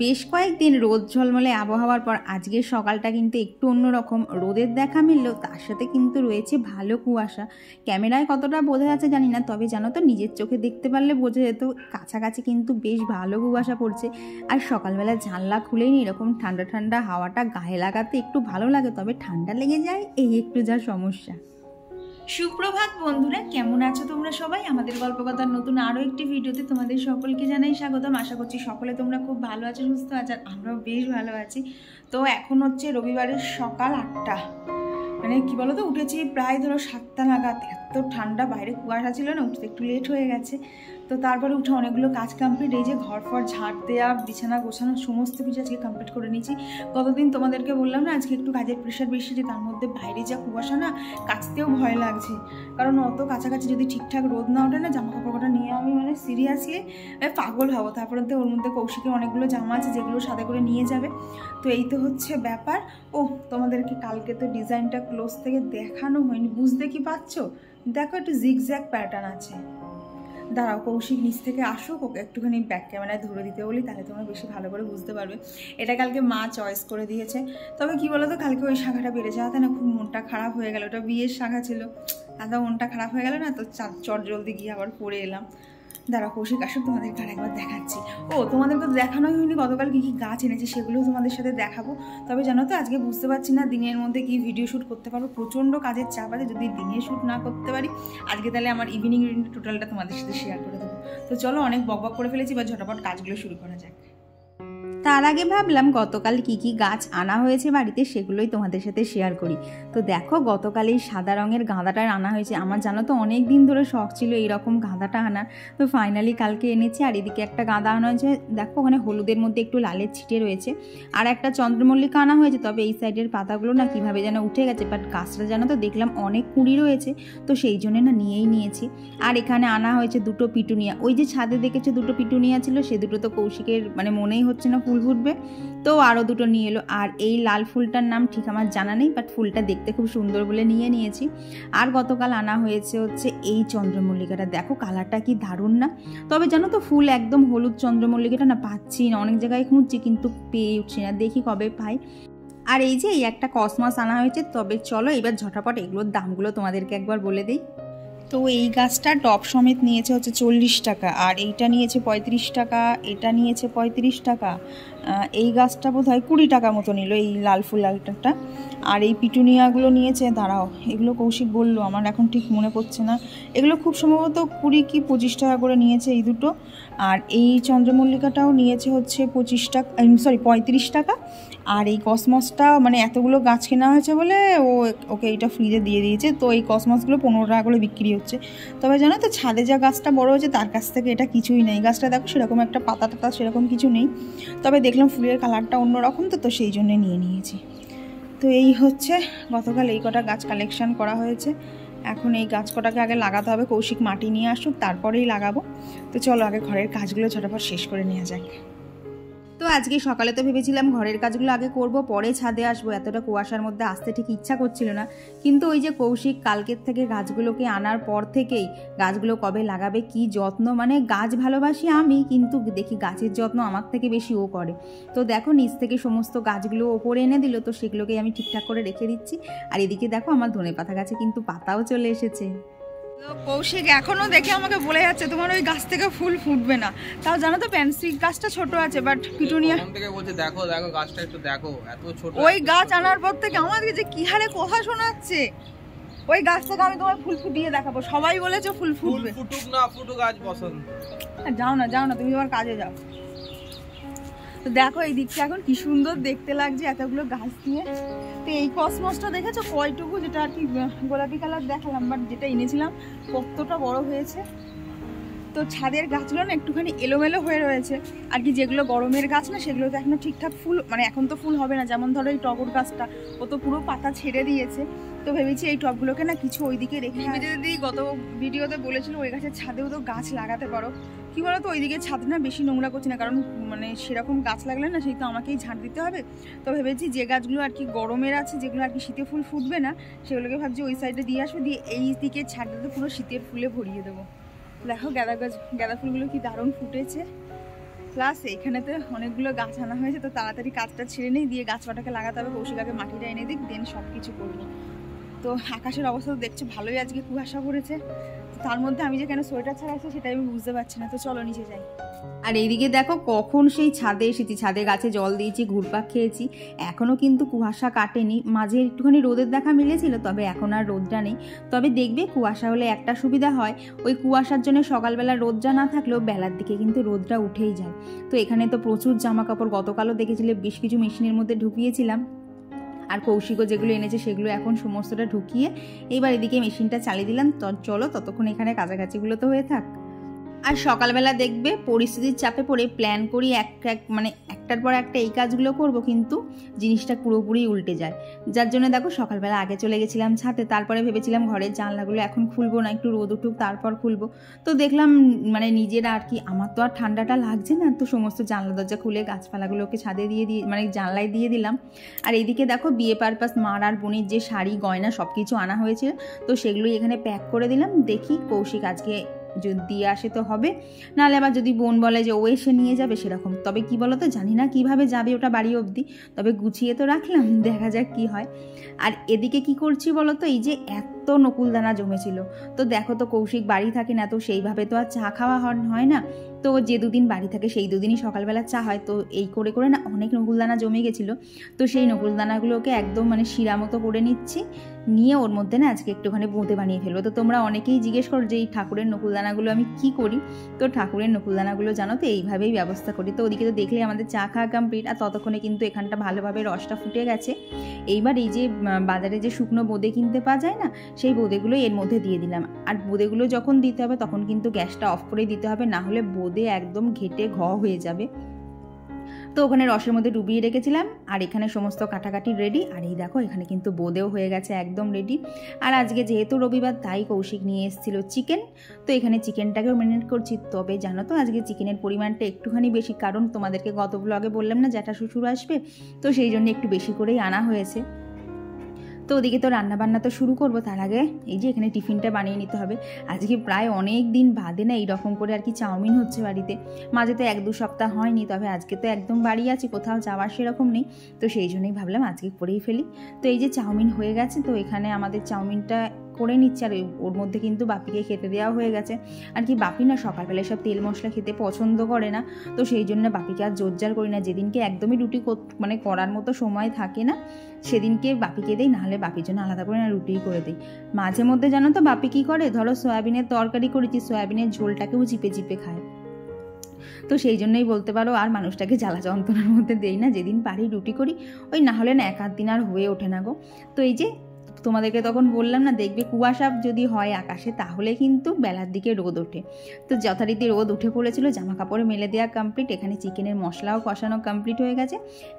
বেশ কয়েকদিন রোদ ঝলমলে আবহাওয়ার পর আজকের সকালটা কিন্তু একটু অন্যরকম। রোদের দেখা মিললেও তার সাথে কিন্তু রয়েছে ভালো কুয়াশা। ক্যামেরায় কতটা বোঝা যাচ্ছে জানি না, তবে জানো তো নিজের চোখে দেখতে পারলে বোঝা যেত কাছাকাছি কিন্তু বেশ ভালো কুয়াশা পড়ছে। আর সকালবেলা জানলা খুলেই নি এরকম ঠান্ডা ঠান্ডা হাওয়াটা গায়ে লাগাতে একটু ভালো লাগে, তবে ঠান্ডা লেগে যায় এই একটু যা সমস্যা। সুপ্রভাত বন্ধুরা, কেমন আছো তোমরা সবাই? আমাদের গল্পকথার নতুন আরও একটি ভিডিওতে তোমাদের সকলকে জানাই স্বাগতম। আশা করছি সকলে তোমরা খুব ভালো আছো, সুস্থ আছো, আর আমরাও বেশ ভালো আছি। তো এখন হচ্ছে রবিবারের সকাল 8টা, মানে কি বলো তো, উঠেছি প্রায় ধরো 7টা নাগাদ। এত ঠান্ডা, বাইরে কুয়াশা ছিল না, উঠতে একটু লেট হয়ে গেছে। তো তারপরে উঠে অনেকগুলো কাজ কমপ্লিট, এই যে ঘর ফর ঝাড় দেওয়া, বিছানা গোছানো, সমস্ত কিছু আজকে কমপ্লিট করে নিয়েছি। গতদিন তোমাদেরকে বললাম না আজকে একটু কাজের প্রেশার বেশি, যে তার মধ্যে বাইরে যা কুয়াশা না, কাচতেও ভয় লাগছে। কারণ অত কাছাকাছি যদি ঠিকঠাক রোদ না ওঠে না, জামা কাপড়টা নিয়ে আমি মানে সিরিয়াসলি পাগল হবো। তারপরে তো ওর মধ্যে কৌশিকের অনেকগুলো জামা আছে যেগুলো সাথে করে নিয়ে যাবে। তো এই তো হচ্ছে ব্যাপার। ও তোমাদেরকে কালকে তো ডিজাইনটা ক্লোজ থেকে দেখানো হয়নি, বুঝতে কি পারছো? দেখো একটু জিগজ্যাগ প্যাটার্ন আছে। দাঁড়াও, কৌশিক নিচ থেকে আসুক, ওকে একটুখানি ব্যাক ক্যামেরায় ধরে দিতে বলি, তাহলে তোমরা বেশি ভালো করে বুঝতে পারবে। এটা কালকে মা চয়েস করে দিয়েছে। তবে কি বলো তো, কালকে ওই শাখাটা বেড়ে যাওয়াতে না খুব মনটা খারাপ হয়ে গেল। ওটা বিয়ের শাখা ছিল, এত মনটা খারাপ হয়ে গেল না, তো চট জলদি গিয়ে আবার পরে এলাম। দাঁড়া কৌশিক আসুক, তোমাদেরকে আরেকবার দেখাচ্ছি। ও তোমাদেরকে তো দেখানোই হয়নি গতকাল কী কী গাছ এনেছে, সেগুলোও তোমাদের সাথে দেখাবো। তবে জানো তো আজকে বুঝতে পারছি না দিনের মধ্যে কি ভিডিও শ্যুট করতে পারবো, প্রচণ্ড কাজের চাপ আছে। যদি দিনে শ্যুট না করতে পারি আজকে, তাহলে আমার ইভিনিং রুটিন টোটালটা তোমাদের সাথে শেয়ার করে দেবো। তো চলো, অনেক বকবক করে ফেলেছি, বা ঝটাপট কাজগুলো শুরু করা যাক। তার আগে ভাবলাম গতকাল কি কি গাছ আনা হয়েছে বাড়িতে সেগুলোই তোমাদের সাথে শেয়ার করি। তো দেখো, গতকাল এই সাদা রঙের গাঁদাটা আনা হয়েছে। আমার জানো তো অনেক দিন ধরে শখ ছিল এইরকম গাঁদাটা আনার, তো ফাইনালি কালকে এনেছি। আর এদিকে একটা গাঁদা আনা হয়েছে, দেখো ওখানে হলুদের মধ্যে একটু লালের ছিটে রয়েছে। আর একটা চন্দ্রমল্লিকা আনা হয়েছে, তবে এই সাইডের পাতাগুলো না কীভাবে যেন উঠে গেছে, বাট গাছটা জানো তো দেখলাম অনেক কুঁড়ি রয়েছে, তো সেই জন্যে না নিয়েই নিয়েছি। আর এখানে আনা হয়েছে দুটো পিটুনিয়া। ওই যে ছাদে দেখেছো দুটো পিটুনিয়া ছিল, সে দুটো তো কৌশিকের মানে মনেই হচ্ছে না ফুল ফুটবে, তো আরও দুটো নিয়ে এলো। আর এই লাল ফুলটার নাম ঠিক আমার জানা নেই, বাট ফুলটা দেখতে খুব সুন্দর বলে নিয়ে নিয়েছি। আর গতকাল আনা হয়েছে হচ্ছে এই চন্দ্রমল্লিকাটা, দেখো কালারটা কি দারুণ না? তবে জানো তো ফুল একদম হলুদ চন্দ্রমল্লিকাটা না পাচ্ছি না, অনেক জায়গায় খুঁজছি কিন্তু পেয়ে উঠছি না, দেখি কবে পাই। আর এই যে এই একটা কসমস আনা হয়েছে। তবে চলো এবার ঝটাপট এগুলোর দামগুলো তোমাদেরকে একবার বলে দিই। তো এই গাছটা টপ সমেত নিয়েছে হচ্ছে 40 টাকা, আর এইটা নিয়েছে 35 টাকা, এটা নিয়েছে 35 টাকা, এই গাছটা বোধ হয় 20 টাকা মতো নিল, এই লাল ফুল লালটা। আর এই পিটুনিয়াগুলো নিয়েছে, দাঁড়াও এগুলো কৌশিক বললো, আমার এখন ঠিক মনে পড়ছে না, এগুলো খুব সম্ভবত 20 কি 25 টাকা করে নিয়েছে এই দুটো। আর এই চন্দ্রমল্লিকাটাও নিয়েছে হচ্ছে 25 টাকা, সরি 35 টাকা। আর এই কসমসটা মানে এতগুলো গাছ কেনা হয়েছে বলে ওকে এইটা ফ্রিজে দিয়ে দিয়েছে, তো এই কসমসগুলো 15 টাকা করে বিক্রি হচ্ছে। তবে জানো তো ছাদে যা গাছটা বড় হয়েছে তার কাছ থেকে এটা কিছুই নেই। গাছটা দেখো সেরকম একটা পাতা টাতা সেরকম কিছু নেই, তবে দেখলাম ফুলের কালারটা অন্যরকম, তো সেই জন্য নিয়ে নিয়েছি। তো এই হচ্ছে গতকাল এই কটা গাছ কালেকশন করা হয়েছে। এখন এই গাছ কটাকে আগে লাগাতে হবে, কৌশিক মাটি নিয়ে আসুক তারপরেই লাগাবো। তো চলো আগে ঘরের কাজগুলো ঝটাফট শেষ করে নেওয়া যাক। তো আজকে সকালে তো ভেবেছিলাম ঘরের কাজগুলো আগে করব, পরে ছাদে আসবো, এতটা কুয়াশার মধ্যে আসতে ঠিক ইচ্ছা করছিল না। কিন্তু ওই যে কৌশিক কালকের থেকে গাছগুলোকে আনার পর থেকেই গাছগুলো কবে লাগাবে কি যত্ন, মানে গাছ ভালোবাসি আমি, কিন্তু দেখি গাছের যত্ন আমার থেকে বেশি ও করে। তো দেখো নিচ থেকে সমস্ত গাছগুলো ওপরে এনে দিল, তো সেগুলোকে আমি ঠিকঠাক করে রেখে দিচ্ছি। আর এদিকে দেখো আমার ধনেপাতা গাছে কিন্তু পাতাও চলে এসেছে। কৌশিক এখনো দেখে আমাকে বলে যাচ্ছে তোমার ওই গাছ থেকে ফুল ফুটবে না। তাও জানো তো পেন্সি গাছটা ছোট আছে, বাট পিটুনিয়া থেকে বলছে দেখো দেখো গাছটা একটু দেখো, এত ছোট। ওই গাছ আনার পর থেকে আমাদেরকে যে কি হারে কথা শোনাচ্ছে, ওই গাছ থেকে আমি তোমার ফুল ফুটিয়ে দেখাবো। সবাই বলেছে ফুল ফুটবে, ফুটুক না ফুটুক গাছ পছন্দ। যাও না যাও না, তুমি তোমার কাজে যাও। তো দেখো এই দিকটা এখন কি সুন্দর দেখতে লাগছে এতগুলো গাছ দিয়ে। তো এই কসমসটা দেখেছো কয়টুকু, যেটা আর কি গোলাপি কালার দেখালাম, বাট যেটা এনেছিলাম কতটা বড় হয়েছে। তো ছাদের গাছগুলো না একটুখানি এলোমেলো হয়ে রয়েছে আর কি, যেগুলো গরমের গাছ না সেগুলোতে এখনো ঠিকঠাক ফুল, মানে এখন তো ফুল হবে না। যেমন ধরো এই টগর গাছটা, ও তো পুরো পাতা ছেড়ে দিয়েছে। তো ভেবেছি এই টবগুলোকে না কিছু ওইদিকে রেখে দিদি গত ভিডিওতে বলেছিল ওই গাছের ছাদেও তো গাছ লাগাতে পারো। কি বলো তো ওইদিকে ছাদ না বেশি নোংরা করছি না, কারণ মানে সেরকম গাছ লাগলে না সেই তো আমাকেই ঝাঁট দিতে হবে। তো ভেবেছি যে গাছগুলো আর কি গরমের আছে, যেগুলো আর কি শীতে ফুল ফুটবে না, সেগুলোকে ভাবছি ওই সাইডে দিয়ে আসবো, দিয়ে এই দিকে ছাদটাতে পুরো শীতের ফুলে ভরিয়ে দেবো। দেখো গাঁদা ফুলগুলো কি দারুণ ফুটেছে। প্লাস এখানেতে অনেকগুলো গাছ আনা হয়েছে, তো তাড়াতাড়ি কাজটা ছেড়ে নেই, দিয়ে গাছ পাটাকে লাগাতে হবে। কৌশিক আগে মাটিটা এনে দিক, দেন সব কিছু করবো। তো আকাশের অবস্থা তো দেখছো ভালোই, আজকে কুয়াশা পড়েছে। তার মধ্যে আমি যে কেন সোয়েটার ছাড়া আসছি সেটাই আমি বুঝতে পারছি না। তো চলো নিচে যাই। আর এইদিকে দেখো কখন সেই ছাদে এসেছি, ছাদে গাছে জল দিয়েছি, ঘুরপাক খেয়েছি, এখনও কিন্তু কুয়াশা কাটেনি। মাঝে একটুখানি রোদের দেখা মিলেছিল, তবে এখন আর রোদটা নেই। তবে দেখবে কুয়াশা হলে একটা সুবিধা হয়, ওই কুয়াশার জন্য সকালবেলা রোদটা না থাকলেও বেলার দিকে কিন্তু রোদটা উঠেই যায়। তো এখানে তো প্রচুর জামা কাপড় গতকালও দেখেছিলে বেশ কিছু মেশিনের মধ্যে ঢুকিয়েছিলাম, আর কৌশিকও যেগুলো এনেছে সেগুলো এখন সমস্তটা ঢুকিয়ে এইবার এদিকে মেশিনটা চালিয়ে দিলাম। চলো ততক্ষণ এখানে কাছাকাছিগুলো তো হয়ে থাক। আর সকালবেলা দেখবে পরিস্থিতির চাপে পড়ে প্ল্যান করি মানে একটার পর একটা এই কাজগুলো করব, কিন্তু জিনিসটা পুরোপুরি উল্টে যায়। যার জন্য দেখো সকালবেলা আগে চলে গেছিলাম ছাদে, তারপরে ভেবেছিলাম ঘরের জানলাগুলো এখন খুলবো না, একটু রোদ উঠুক তারপর খুলবো। তো দেখলাম মানে নিজেরা আর কি, আমার তো আর ঠান্ডাটা লাগছে না, তো সমস্ত জানলা দরজা খুলে গাছপালাগুলোকে ছাদে দিয়ে মানে জানলায় দিয়ে দিলাম। আর এইদিকে দেখো বিয়ে পারপাস মার আর বোনের যে শাড়ি গয়না সব কিছু আনা হয়েছে, তো সেগুলোই এখানে প্যাক করে দিলাম। দেখি কৌশিক আজকে যদি দিয়ে আসে তো হবে, নাহলে আবার যদি বোন বলে যে ও এসে নিয়ে যাবে সেরকম। তবে কি বলো তো, জানি না কিভাবে যাবে ওটা বাড়ি অবধি, তবে গুছিয়ে তো রাখলাম, দেখা যাক কি হয়। আর এদিকে কি করছি বলো তো, এই যে এত নকুলদানা জমেছিল, তো দেখো তো কৌশিক বাড়ি থাকে না, তো সেইভাবে তো আর চা খাওয়া হয় না। তো যে দুদিন বাড়ি থাকে সেই দুদিনই সকালবেলা চা হয়। তো এই করে করে না অনেক নকুলদানা জমে গেছিলো, তো সেই নকুলদানাগুলোকে একদম মানে শিরা মতো করে নিচ্ছি, নিয়ে ওর মধ্যে না আজকে একটুখানি বোঁদে বানিয়ে ফেলবো। তো তোমরা অনেকেই জিজ্ঞেস করো যে এই ঠাকুরের নকুলদানাগুলো আমি কি করি। তো ঠাকুরের নকুলদানাগুলো জানো তো এইভাবেই ব্যবস্থা করি। তো ওদিকে তো দেখলে আমাদের চা খাওয়া কমপ্লিট, আর ততক্ষণে কিন্তু এখানটা ভালোভাবে রসটা ফুটে গেছে। এইবার এই যে বাজারে যে শুকনো বোঁদে কিনতে পাওয়া যায় না, সেই বোঁদেগুলো এর মধ্যে দিয়ে দিলাম। আর বোঁদেগুলো যখন দিতে হবে তখন কিন্তু গ্যাসটা অফ করে দিতে হবে, না হলে বোঁদে একদম ঘেটে হয়ে যাবে। তো ওখানে রসের মধ্যে ডুবিয়ে রেখেছিলাম, আর এখানে সমস্ত কাটাকাটি রেডি। আর এই দেখো এখানে কিন্তু বোঁদেও হয়ে গেছে একদম রেডি। আর আজকে যেহেতু রবিবার তাই কৌশিক নিয়ে এসেছিলো চিকেন, তো এখানে চিকেনটাকেও ম্যারিনেট করছি। তবে জানো তো আজকে চিকেনের পরিমাণটা একটুখানি বেশি, কারণ তোমাদেরকে গত ব্লগে বললাম না জ্যাঠা শ্বশুর আসবে, তো সেই জন্য একটু বেশি করেই আনা হয়েছে। তো ওদিকে তো রান্নাবান্না তো শুরু করবো, তার আগে এই যে এখানে টিফিনটা বানিয়ে নিতে হবে। আজকে প্রায় অনেক দিন বাদে না এইরকম করে আর কি চাউমিন হচ্ছে বাড়িতে। মাঝে তো 1-2 সপ্তাহ হয়নি, তবে আজকে তো একদম বাড়ি আছি, কোথাও যাওয়ার সেরকম নেই, তো সেই জন্যই ভাবলাম আজকে করেই ফেলি। তো এই যে চাউমিন হয়ে গেছে, তো এখানে আমাদের চাউমিনটা করে নিচ্ছে, আর ওর মধ্যে কিন্তু বাপিকে খেতে দেওয়া হয়ে গেছে। আর কি বাপি না সকালবেলায় সব তেল মশলা খেতে পছন্দ করে না, তো সেই জন্য বাপিকে আর জোরজার করি না। যেদিনকে একদমই রুটি মানে করার মতো সময় থাকে না সেদিনকে বাপিকে দেই, নাহলে বাপির জন্য আলাদা করে না রুটিই করে দিই। মাঝে মধ্যে জানো তো বাপি কী করে, ধরো সয়াবিনের তরকারি করেছি, সয়াবিনের ঝোলটাকেও চিপে চিপে খায়। তো সেই জন্যই বলতে পারো আর মানুষটাকে জ্বালা যন্ত্রণার মধ্যে দেই না, যেদিন পারি রুটি করি, ওই না হলে না 1-8 দিন আর হয়ে ওঠে না গো। তো এই যে তোমাদেরকে তখন বললাম না, দেখবে কুয়াশা যদি হয় আকাশে তাহলে কিন্তু বেলার দিকে রোদ ওঠে। তো যথারীতি রোদ উঠে পড়েছিল, জামা কাপড়ে মেলে দেওয়া কমপ্লিট, এখানে চিকেনের মশলাও কষানো কমপ্লিট হয়ে গেছে।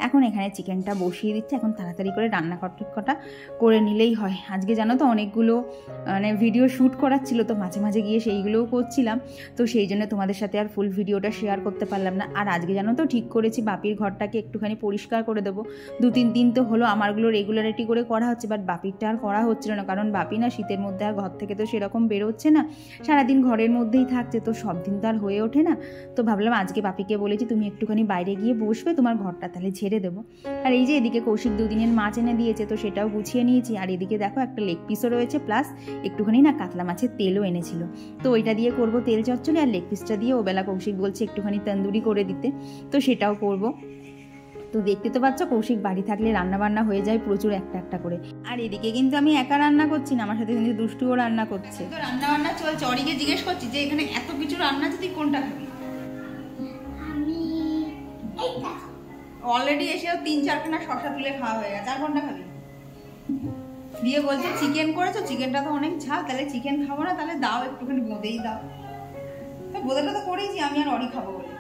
এখন এখানে চিকেনটা বসিয়ে দিচ্ছে, এখন তাড়াতাড়ি করে রান্না কটা করে নিলেই হয়। আজকে জানো তো অনেকগুলো মানে ভিডিও শ্যুট করার ছিল, তো মাঝে মাঝে গিয়ে সেইগুলোও করছিলাম, তো সেই জন্য তোমাদের সাথে আর ফুল ভিডিওটা শেয়ার করতে পারলাম না। আর আজকে জানো তো ঠিক করেছি বাপির ঘরটাকে একটুখানি পরিষ্কার করে দেবো। 2-3 দিন তো হলো আমারগুলো রেগুলারিটি করে করা হচ্ছে, বাট বাপিরটা আর করা হচ্ছিল না, কারণ বাপি না শীতের মধ্যে আর ঘর থেকে তো সেরকম বেরোচ্ছে না, সারাদিন ঘরের মধ্যেই থাকছে, তো সব দিন তো আর হয়ে ওঠে না। তো ভাবলাম আজকে বাপিকে বলেছি তুমি একটুখানি বাইরে গিয়ে বসবে, তোমার ঘরটা তাহলে ঝেড়ে দেবো। আর এই যে এদিকে কৌশিক 2 দিনের মাছ এনে দিয়েছে, তো সেটাও গুছিয়ে নিয়েছি। আর এদিকে দেখো একটা লেগ পিসও রয়েছে, প্লাস একটুখানি না কাতলা মাছের তেলও এনেছিল, তো ওইটা দিয়ে করব তেল চচ্চড়ি। আর লেগ পিসটা দিয়ে ওবেলা কৌশিক বলছে একটুখানি তন্দুরি করে দিতে, তো সেটাও করব। তো দেখতে তো পাচ্ছ কৌশিক বাড়ি থাকলে রান্না বান্না হয়ে যায় প্রচুর, একটা করে। আর এদিকে কিন্তু আমি একা রান্না করছি না, আমার সাথে কিন্তু দুষ্টুও রান্না করছে। তো রান্না বান্না চলছে। অরিকে জিজ্ঞেস করছি যে এখানে এত কিছু রান্না আছে তুই কোনটা খাবি? আমি এইটা। অলরেডি এসেও 3-4 খানা শসা তুলে খাওয়া হয়ে গেছে, আর কোনটা খাবি? দিয়ে বলছে চিকেন করেছো, চিকেনটা তো অনেক ঝাল, তাহলে চিকেন খাবো না, তাহলে দাও একটুখানি বোঁদেই দাও। তো বোঁদেটা তো করেইছি, আমি আর অরি খাবো বলে।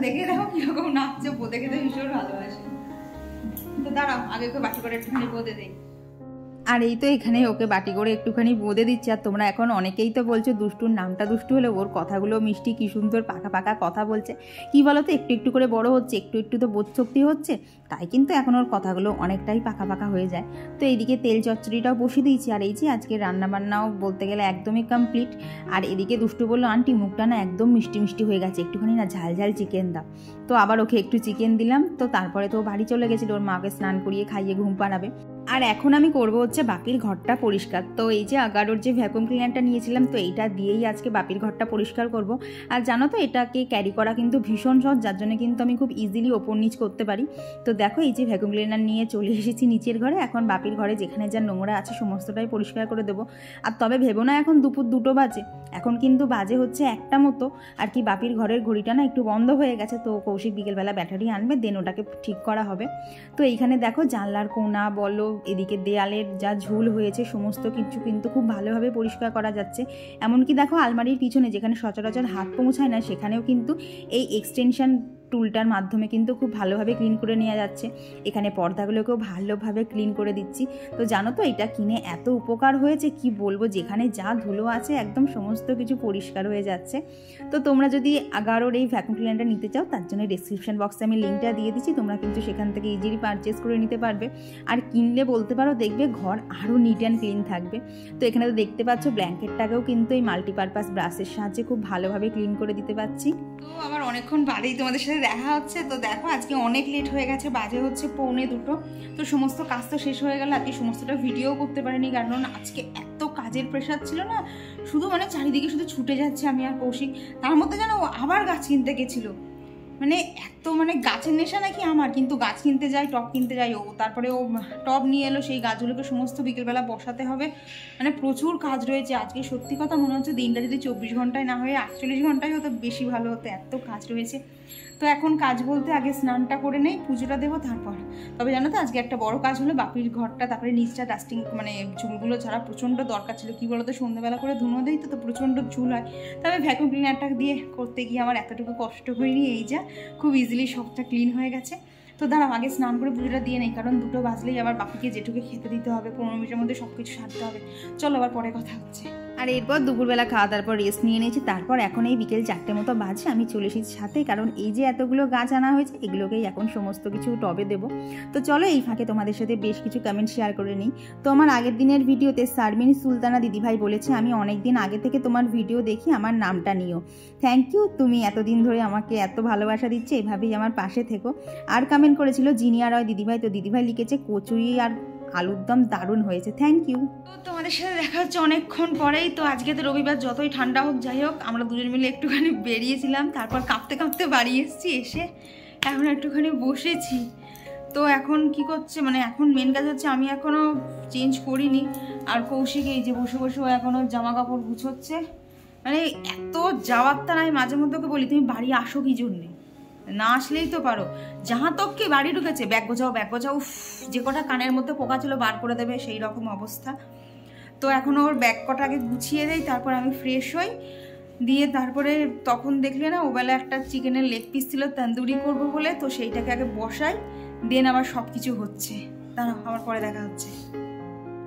দেখে দেখো কিরকম নাচছে, বোঁদে খেতে ভীষণ ভালোবাসে। তো দাঁড়াও আগে বাটি করে একটুখানি বোঁদে দেই। আর এই তো এখানে ওকে বাটি করে একটুখানি বোঁদে দিচ্ছে। আর তোমরা এখন অনেকেই তো বলছো দুষ্টুর নামটা দুষ্টু হলে ওর কথাগুলো মিষ্টি, কি সুন্দর পাকা পাকা কথা বলছে। কি বলো তো, একটু একটু করে বড় হচ্ছে, একটু একটু তো বোধ শক্তি হচ্ছে, তাই কিন্তু এখন ওর কথাগুলো অনেকটাই পাকা পাকা হয়ে যায়। তো এইদিকে তেল চচ্চড়িটাও বসিয়ে দিয়েছি। আর এই যে আজকে রান্নাবান্নাও বলতে গেলে একদমই কমপ্লিট। আর এদিকে দুষ্টু বললো, আন্টি মুখটা না একদম মিষ্টি মিষ্টি হয়ে গেছে, একটুখানি না ঝাল ঝাল চিকেন দাও। তো আবার ওকে একটু চিকেন দিলাম। তো তারপরে তো বাড়ি চলে গেছিলো, ওর মাকে স্নান করিয়ে খাইয়ে ঘুম পাড়াবে। আর এখন আমি করবো হচ্ছে বাপির ঘরটা পরিষ্কার। তো এই যে আগারোর যে ভ্যাকুয়াম ক্লিনারটা নিয়েছিলাম, তো এইটা দিয়েই আজকে বাপির ঘরটা পরিষ্কার করব। আর জানো তো এটাকে ক্যারি করা কিন্তু ভীষণ সহজ, যার জন্য কিন্তু আমি খুব ইজিলি ওপর নিচ করতে পারি। তো দেখো এই যে ভ্যাকুয়াম ক্লিনার নিয়ে চলে এসেছি নিচের ঘরে। এখন বাপির ঘরে যেখানে যা নোংরা আছে সমস্তটাই পরিষ্কার করে দেবো। আর তবে ভেবো না এখন দুপুর 2টো বাজে, এখন কিন্তু বাজে হচ্ছে 1টা মতো। আর কি বাপির ঘরের ঘড়িটা না একটু বন্ধ হয়ে গেছে, তো কৌশিক বিকেলবেলা ব্যাটারি আনবে, দেন ওটাকে ঠিক করা হবে। তো এইখানে দেখো জানলার কোনা বলো, এদিকে দেয়ালের যা ঝুল হয়েছে সমস্ত কিছু কিন্তু খুব ভালোভাবে পরিষ্কার করা যাচ্ছে। এমনকি দেখো আলমারির পিছনে যেখানে সচরাচর হাত পৌঁছায় না, সেখানেও কিন্তু এই এক্সটেনশন টুলটার মাধ্যমে কিন্তু খুব ভালোভাবে ক্লিন করে নেওয়া যাচ্ছে। এখানে পর্দাগুলোকেও ভালোভাবে ক্লিন করে দিচ্ছি। তো জানো তো এটা কিনে এত উপকার হয়েছে কি বলবো, যেখানে যা ধুলো আছে একদম সমস্ত কিছু পরিষ্কার হয়ে যাচ্ছে। তো তোমরা যদি আগারোর এই ভ্যাকুয়াম ক্লিনারটা নিতে চাও, তার জন্য ডেসক্রিপশন বক্সে আমি লিঙ্কটা দিয়ে দিচ্ছি, তোমরা কিন্তু সেখান থেকে ইজিলি পারচেস করে নিতে পারবে। আর কিনলে বলতে পারো দেখবে ঘর আরও নিট অ্যান্ড ক্লিন থাকবে। তো এখানে তো দেখতে পাচ্ছ ব্ল্যাঙ্কেটটাকেও কিন্তু এই মাল্টিপারপাস ব্রাশের সাহায্যে খুব ভালোভাবে ক্লিন করে দিতে পারছি। তো আবার অনেকক্ষণ বাদেই তোমাদের সাথে দেখা হচ্ছে। তো দেখো আজকে অনেক লেট হয়ে গেছে, বাজে হচ্ছে 1:45। তো সমস্ত কাজ তো শেষ হয়ে গেল, আজকে সমস্তটা ভিডিও করতে পারিনি, কারণ আজকে এত কাজের প্রেশার ছিল না, শুধু মানে চারিদিকে শুধু ছুটে যাচ্ছে আমি আর কৌশিক। তার মধ্যে যেন ও আবার গাছ কিনতে গেছিলো, মানে এত মানে গাছের নেশা নাকি আমার, কিন্তু গাছ কিনতে যাই, টব কিনতে যাই ও, তারপরে ও টব নিয়ে এলো, সেই গাছগুলোকে সমস্ত বিকেলবেলা বসাতে হবে, মানে প্রচুর কাজ রয়েছে আজকে। সত্যি কথা মনে হচ্ছে দিনটা যদি 24 ঘন্টায় না হয়ে 48 ঘন্টায় হতো বেশি ভালো হতো, এত কাজ রয়েছে। তো এখন কাজ বলতে আগে স্নানটা করে নেই, পুজোটা দেবো তারপর। তবে জানো তো আজকে একটা বড় কাজ হলো, বাপির ঘরটা তারপরে নিচটা ডাস্টিং, মানে চুলগুলো ছাড়া প্রচণ্ড দরকার ছিল। কী বলতো সন্ধ্যাবেলা করে ধুনো দিই তো প্রচণ্ড চুল হয়, তবে ভ্যাকুয়াম ক্লিনারটা দিয়ে করতে গিয়ে আমার এতটুকু কষ্ট হয়নি। এই যা খুব ইজিলি সবটা ক্লিন হয়ে গেছে। তো দাঁড়াও আগে স্নান করে পুজোটা দিয়ে নেই, কারণ 2টো বাজলেই আবার বাপিকে যেটুকু খেতে দিতে হবে, 15 মিনিটের মধ্যে সব কিছু সারতে হবে। চলো আবার পরে কথা হচ্ছে। আর এরপর দুপুরবেলা খাওয়া দাওয়ার পর রেস্ট নিয়ে নিয়েছি। তারপর এখন এই বিকেল 4টে মতো বাজে, আমি চলে এসেছি সাথে, কারণ এই যে এতগুলো গাছ আনা হয়েছে এগুলোকেই এখন সমস্ত কিছু টবে দেবো। তো চলো এই ফাঁকে তোমাদের সাথে বেশ কিছু কমেন্ট শেয়ার করে নিই। তো আমার আগের দিনের ভিডিওতে শারমিন সুলতানা দিদিভাই বলেছে, আমি অনেক দিন আগে থেকে তোমার ভিডিও দেখি, আমার নামটা নিও। থ্যাংক ইউ, তুমি এতদিন ধরে আমাকে এত ভালোবাসা দিচ্ছে, এভাবেই আমার পাশে থেকো। আর কমেন্ট করেছিল জিনিয়া রয় দিদিভাই, তো দিদিভাই লিখেছে কচুরি আর আলুর দম দারুণ হয়েছে, থ্যাংক ইউ। তো তোমাদের সাথে দেখা হচ্ছে অনেকক্ষণ পরেই। তো আজকে তো রবিবার, যতই ঠান্ডা হোক যাই হোক, আমরা দুজন মিলে একটুখানি বেরিয়েছিলাম, তারপর কাঁপতে কাঁপতে বাড়ি এসেছি, এসে এখন একটুখানি বসেছি। তো এখন কি করছে, মানে এখন মেন কাজ হচ্ছে আমি এখনও চেঞ্জ করিনি, আর কৌশিক এই যে বসে বসে ও এখনও জামা কাপড় গুছোচ্ছে। মানে এত যাওয়ার তা নাই, মাঝে মধ্যে ওকে বলি তুমি বাড়ি আসো কি জন্যে, না আসলেই তো পারো, যাহা তক কি বাড়ি ঢুকেছে, ব্যাগ গোছাও ব্যাগ গোছাও, যে কটা কানের মধ্যে পোকা ছিল বার করে দেবে সেই রকম অবস্থা। তো এখন ওর ব্যাগ কটা আগে গুছিয়ে দেয়, তারপর আমি ফ্রেশ হই, দিয়ে তারপরে তখন দেখলে না ওবেলা একটা চিকেনের লেগ পিস ছিল তন্দুরি করবো বলে, তো সেইটাকে আগে বসাই, দেন আবার সব কিছু হচ্ছে। দাঁড়াও আবার পরে দেখা হচ্ছে।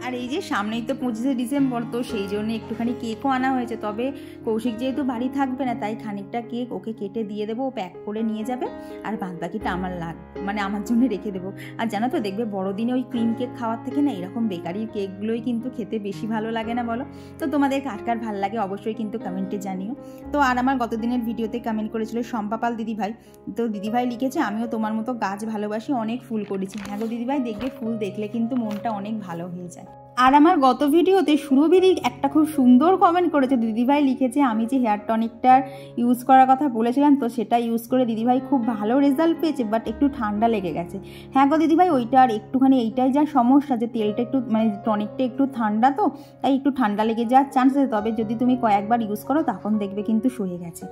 আর এই যে সামনেই তো 25শে ডিসেম্বর, তো সেই জন্য একটুখানি কেকও আনা হয়েছে। তবে কৌশিক যেহেতু বাড়ি থাকবে না, তাই খানিকটা কেক ওকে কেটে দিয়ে দেবো, ও প্যাক করে নিয়ে যাবে, আর বাদ বাকিটা আমার জন্য রেখে দেবো। আর জানো তো দেখবে বড়দিনে ওই ক্রিম কেক খাওয়ার থেকে না এরকম বেকারির কেকগুলোই কিন্তু খেতে বেশি ভালো লাগে না বলো? তো তোমাদের কার কার ভালো লাগে অবশ্যই কিন্তু কমেন্টে জানিও। তো আর আমার গতদিনের ভিডিওতে কমেন্ট করেছিল সম্পাপাল দিদিভাই, তো দিদিভাই লিখেছে আমিও তোমার মতো গাছ ভালোবাসি, অনেক ফুল করেছি। হ্যাঁ গো দিদিভাই, দেখবে ফুল দেখলে কিন্তু মনটা অনেক ভালো হয়ে যায়। আর আমার গত ভিডিওতে সুরভিদি একটা খুব সুন্দর কমেন্ট করেছে, দিদিভাই লিখেছে আমি যে হেয়ার টনিকটার ইউজ করার কথা বলেছিলাম, তো সেটা ইউজ করে দিদিভাই খুব ভালো রেজাল্ট পেয়েছে, বাট একটু ঠান্ডা লেগে গেছে। হ্যাঁ গো দিদিভাই, ওইটার একটুখানি এইটাই যা সমস্যা, যে তেলটা একটু মানে টনিকটা একটু ঠান্ডা, তো তাই একটু ঠান্ডা লেগে যাওয়ার চান্স আছে। তবে যদি তুমি কয়েকবার ইউজ করো তখন দেখবে কিন্তু সয়ে গেছে।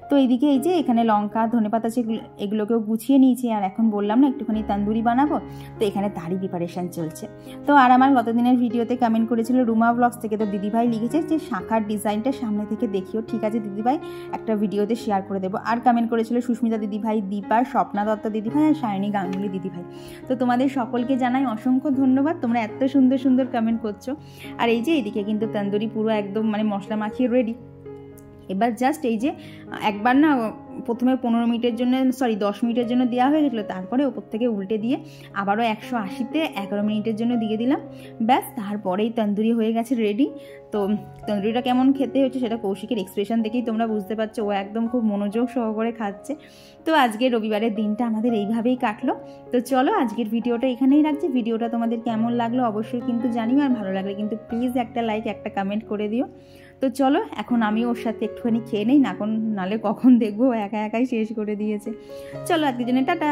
তো এইদিকে এই যে এখানে লঙ্কা ধনেপাতা এগুলোকেও গুছিয়ে নিয়েছি, আর এখন বললাম না একটুখানি তন্দুরি বানাবো, তো এখানে তারই প্রিপারেশান চলছে। তো আর আমার গতদিনের ভিডিও ভিডিওতে কমেন্ট করেছিল রুমা ব্লগস থেকে, তো দিদিভাই লিখেছে যে শাখার ডিজাইনটা সামনে থেকে দেখিও। ঠিক আছে দিদিভাই, একটা ভিডিওতে শেয়ার করে দেবো। আর কমেন্ট করেছিল সুস্মিতা দিদিভাই, দীপা, স্বপ্না দত্ত দিদিভাই আর সায়নী গাঙ্গুলি দিদিভাই। তো তোমাদের সকলকে জানাই অসংখ্য ধন্যবাদ, তোমরা এত সুন্দর সুন্দর কমেন্ট করছো। আর এই যে এদিকে কিন্তু তন্দুরি পুরো একদম মানে মশলা মাখিয়ে রেডি। এবার জাস্ট এই যে একবার না প্রথমে 15 মিনিটের জন্য 10 মিনিটের জন্য দেওয়া হয়ে গেছিলো, তারপরে ওপর থেকে উল্টে দিয়ে আবারও 180-তে 11 মিনিটের জন্য দিয়ে দিলাম। ব্যাস, তারপরেই তন্দুরি হয়ে গেছে রেডি। তো তন্দুরিটা কেমন খেতে হচ্ছে সেটা কৌশিকের এক্সপ্রেশন দেখেই তোমরা বুঝতে পারছো, ও একদম খুব মনোযোগ সহকারে খাচ্ছে। তো আজকে রবিবারের দিনটা আমাদের এইভাবেই কাটলো। তো চলো আজকের ভিডিওটা এখানেই রাখছি। ভিডিওটা তোমাদের কেমন লাগলো অবশ্যই কিন্তু জানিও, আর ভালো লাগলে কিন্তু প্লিজ একটা লাইক একটা কমেন্ট করে দিও। তো চলো এখন আমি ওর সাথে একটুখানি খেয়ে নেই, নালে কখন দেখবো একা একাই শেষ করে দিয়েছে। চলো আজকের জন্য টাটা।